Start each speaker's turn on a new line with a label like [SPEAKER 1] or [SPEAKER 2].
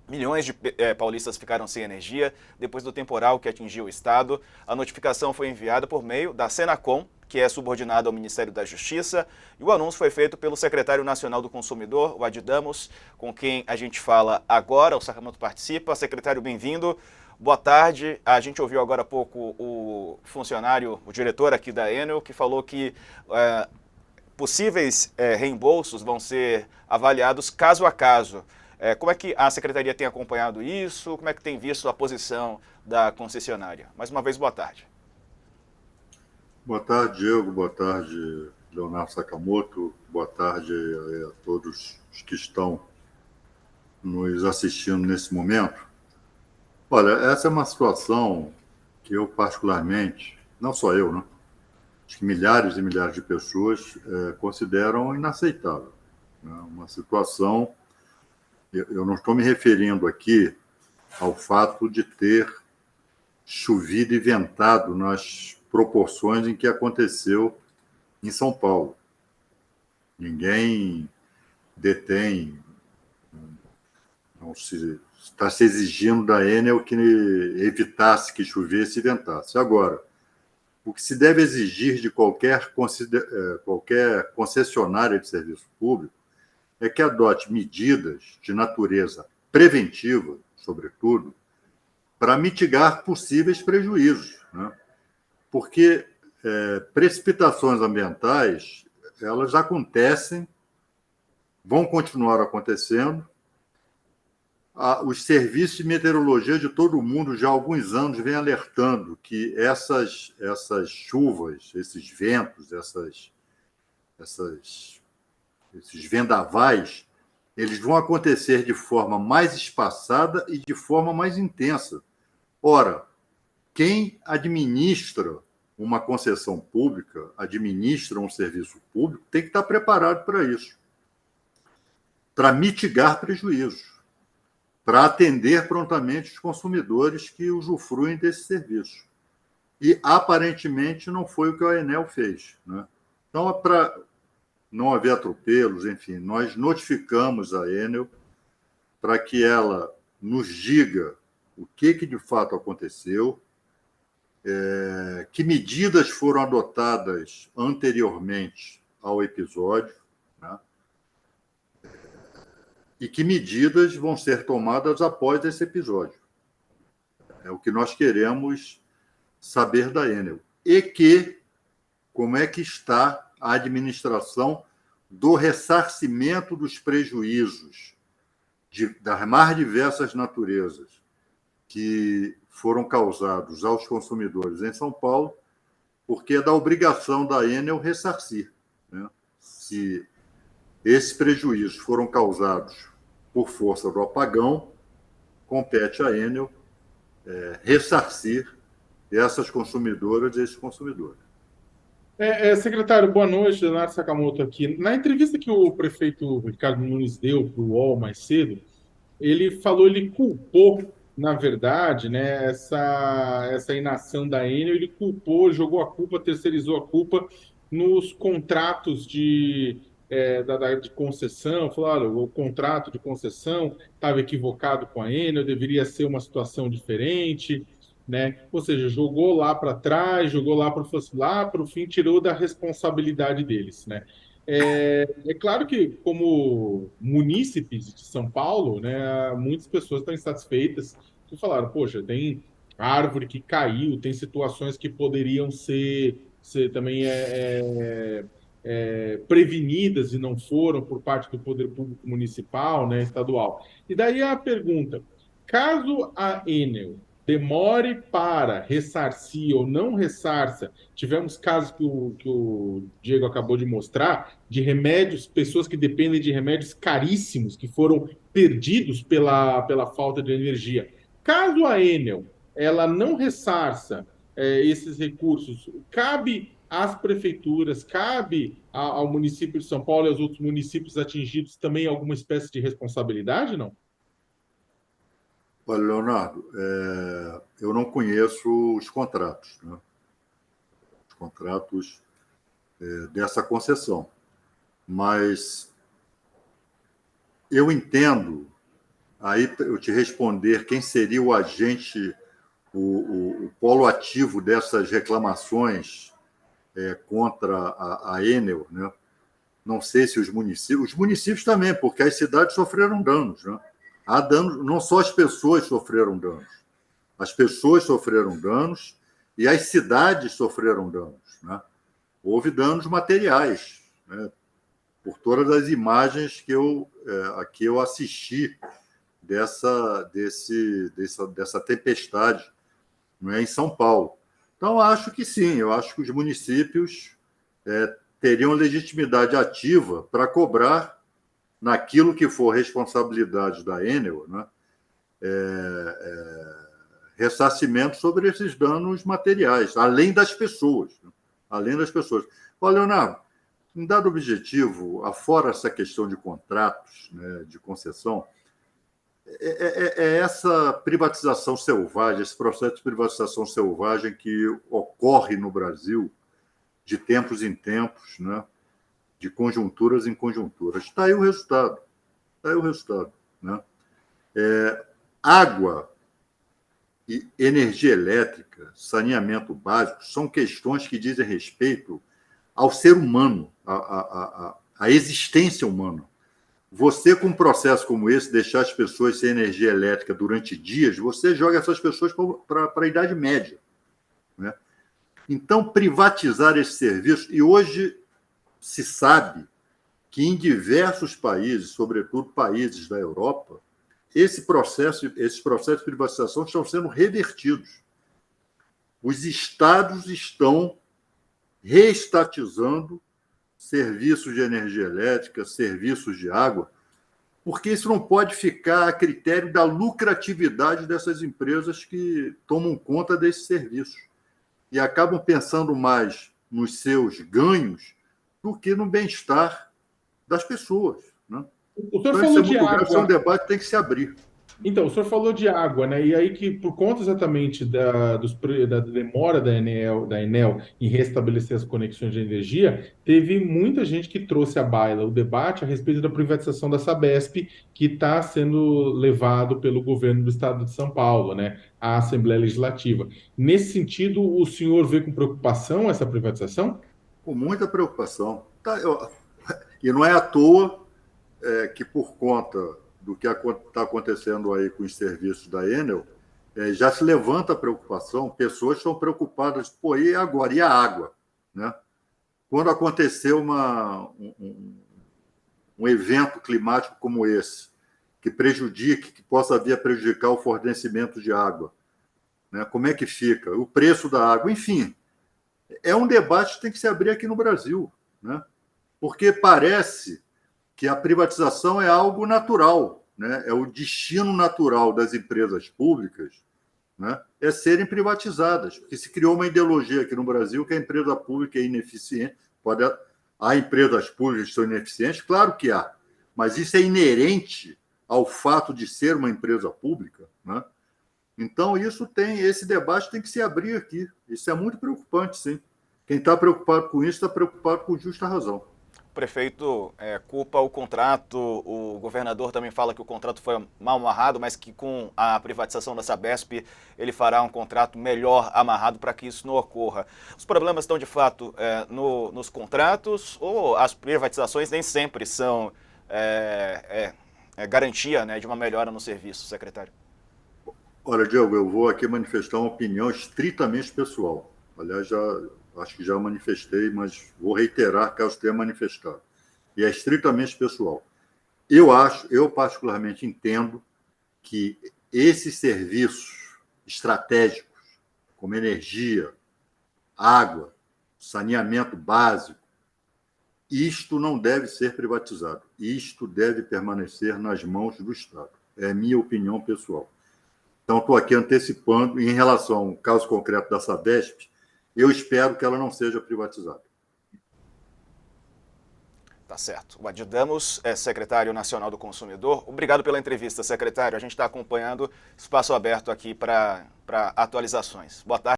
[SPEAKER 1] Milhões de paulistas ficaram sem energia depois do temporal que atingiu o estado. A notificação foi enviada por meio da Senacom, que é subordinada ao Ministério da Justiça, e o anúncio foi feito pelo secretário nacional do consumidor, o Adidamos, com quem a gente fala agora. O Sakamoto participa. Secretário, bem-vindo. Boa tarde. A gente ouviu agora há pouco o funcionário, o diretor aqui da Enel, que falou que possíveis reembolsos vão ser avaliados caso a caso. Como é que a Secretaria tem acompanhado isso? Como é que tem visto a posição da concessionária? Mais uma vez, boa tarde.
[SPEAKER 2] Boa tarde, Diego. Boa tarde, Leonardo Sakamoto. Boa tarde a todos os que estão nos assistindo nesse momento. Olha, essa é uma situação que eu particularmente, não só eu, né? Acho que milhares e milhares de pessoas consideram inaceitável, né? Uma situação, eu não estou me referindo aqui ao fato de ter chovido e ventado nas proporções em que aconteceu em São Paulo. Ninguém detém, não se está se exigindo da Enel que evitasse que chovesse e ventasse. Agora, o que se deve exigir de qualquer concessionária de serviço público é que adote medidas de natureza preventiva, sobretudo, para mitigar possíveis prejuízos, né? Porque precipitações ambientais, elas acontecem, vão continuar acontecendo. Os serviços de meteorologia de todo o mundo já há alguns anos vêm alertando que essas chuvas, esses ventos, esses vendavais, eles vão acontecer de forma mais espaçada e de forma mais intensa. Ora, quem administra uma concessão pública, administra um serviço público, tem que estar preparado para isso, para mitigar prejuízos, para atender prontamente os consumidores que usufruem desse serviço. E, aparentemente, não foi o que a Enel fez, né? Então, para não haver atropelos, enfim, nós notificamos a Enel para que ela nos diga o que de fato aconteceu, que medidas foram adotadas anteriormente ao episódio, né? E que medidas vão ser tomadas após esse episódio. É o que nós queremos saber da Enel. E como é que está a administração do ressarcimento dos prejuízos das mais diversas naturezas que foram causados aos consumidores em São Paulo, porque é da obrigação da Enel ressarcir, né? Se esses prejuízos foram causados por força do apagão, compete à Enel ressarcir essas consumidoras e esses consumidores.
[SPEAKER 3] Secretário, boa noite, Leonardo Sakamoto aqui. Na entrevista que o prefeito Ricardo Nunes deu para o UOL mais cedo, ele falou, ele culpou, na verdade, né, essa inação da Enel, ele culpou, jogou a culpa, terceirizou a culpa nos contratos de concessão, falou, olha, o contrato de concessão estava equivocado com a Enel, deveria ser uma situação diferente, né? Ou seja, jogou lá para trás, jogou lá para o fim, tirou da responsabilidade deles, né? É claro que, como munícipes de São Paulo, né, muitas pessoas estão insatisfeitas que falaram, poxa, tem árvore que caiu, tem situações que poderiam ser também prevenidas e não foram por parte do poder público municipal, né, estadual. E daí a pergunta, caso a Enel demore para ressarcir ou não ressarça, tivemos casos que o Diego acabou de mostrar, de remédios, pessoas que dependem de remédios caríssimos, que foram perdidos pela falta de energia. Caso a Enel ela não ressarça esses recursos, cabe às prefeituras, cabe ao município de São Paulo e aos outros municípios atingidos também alguma espécie de responsabilidade, não?
[SPEAKER 2] Olha, Leonardo, eu não conheço os contratos, né? Os contratos dessa concessão, mas eu entendo aí eu te responder quem seria o agente, o polo ativo dessas reclamações contra a Enel, né? Não sei se os municípios também, porque as cidades sofreram danos, né? Há danos, não só as pessoas sofreram danos, as pessoas sofreram danos e as cidades sofreram danos, né? Houve danos materiais, né? Por todas as imagens que eu assisti dessa tempestade, não é, em São Paulo. Então, acho que sim, eu acho que os municípios teriam legitimidade ativa para cobrar, naquilo que for responsabilidade da Enel, né, ressarcimento sobre esses danos materiais, além das pessoas. Né, além das pessoas. Olha, Leonardo, em dado objetivo, afora essa questão de contratos, né, de concessão, essa privatização selvagem, esse processo de privatização selvagem que ocorre no Brasil de tempos em tempos, né, de conjunturas em conjunturas. Está aí o resultado. Está aí o resultado. Né? Água e energia elétrica, saneamento básico, são questões que dizem respeito ao ser humano, à existência humana. Você, com um processo como esse, deixar as pessoas sem energia elétrica durante dias, você joga essas pessoas para a Idade Média. Né? Então, privatizar esse serviço, e hoje se sabe que em diversos países, sobretudo países da Europa, esses processos de privatização estão sendo revertidos. Os estados estão reestatizando serviços de energia elétrica, serviços de água, porque isso não pode ficar a critério da lucratividade dessas empresas que tomam conta desses serviços e acabam pensando mais nos seus ganhos do que no bem-estar das pessoas. Né?
[SPEAKER 3] O senhor
[SPEAKER 2] Então,
[SPEAKER 3] falou
[SPEAKER 2] isso é
[SPEAKER 3] de
[SPEAKER 2] muito grave, isso é um
[SPEAKER 3] água.
[SPEAKER 2] debate que tem que se abrir.
[SPEAKER 3] Então, o senhor falou de água, né? E aí que, por conta exatamente da demora da Enel em restabelecer as conexões de energia, teve muita gente que trouxe à baila o debate a respeito da privatização da Sabesp, que está sendo levado pelo governo do estado de São Paulo, né? À Assembleia Legislativa. Nesse sentido, o senhor vê com preocupação essa privatização?
[SPEAKER 2] Com muita preocupação. E não é à toa que, por conta do que está acontecendo aí com os serviços da Enel, já se levanta a preocupação, pessoas estão preocupadas, pô, e agora? E a água? Né? Quando aconteceu um evento climático como esse, que possa vir a prejudicar o fornecimento de água, né? Como é que fica? O preço da água, enfim, é um debate que tem que se abrir aqui no Brasil, né? Porque parece que a privatização é algo natural, né? É o destino natural das empresas públicas, né? É serem privatizadas, porque se criou uma ideologia aqui no Brasil que a empresa pública é ineficiente. Há empresas públicas que são ineficientes? Claro que há, mas isso é inerente ao fato de ser uma empresa pública, né? Então, esse debate tem que se abrir aqui. Isso é muito preocupante, sim. Quem está preocupado com isso está preocupado com justa razão.
[SPEAKER 1] O prefeito culpa o contrato, o governador também fala que o contrato foi mal amarrado, mas que com a privatização da Sabesp ele fará um contrato melhor amarrado para que isso não ocorra. Os problemas estão de fato nos contratos, ou as privatizações nem sempre são garantia, né, de uma melhora no serviço, secretário?
[SPEAKER 2] Olha, Diego, eu vou aqui manifestar uma opinião estritamente pessoal. Aliás, acho que já manifestei, mas vou reiterar caso tenha manifestado. E é estritamente pessoal. Eu particularmente entendo que esses serviços estratégicos, como energia, água, saneamento básico, isto não deve ser privatizado. Isto deve permanecer nas mãos do Estado. É a minha opinião pessoal. Então, estou aqui antecipando, em relação ao caso concreto da Sabesp, eu espero que ela não seja privatizada.
[SPEAKER 1] Tá certo. O Adir Damos é secretário nacional do consumidor. Obrigado pela entrevista, secretário. A gente está acompanhando, espaço aberto aqui para atualizações. Boa tarde.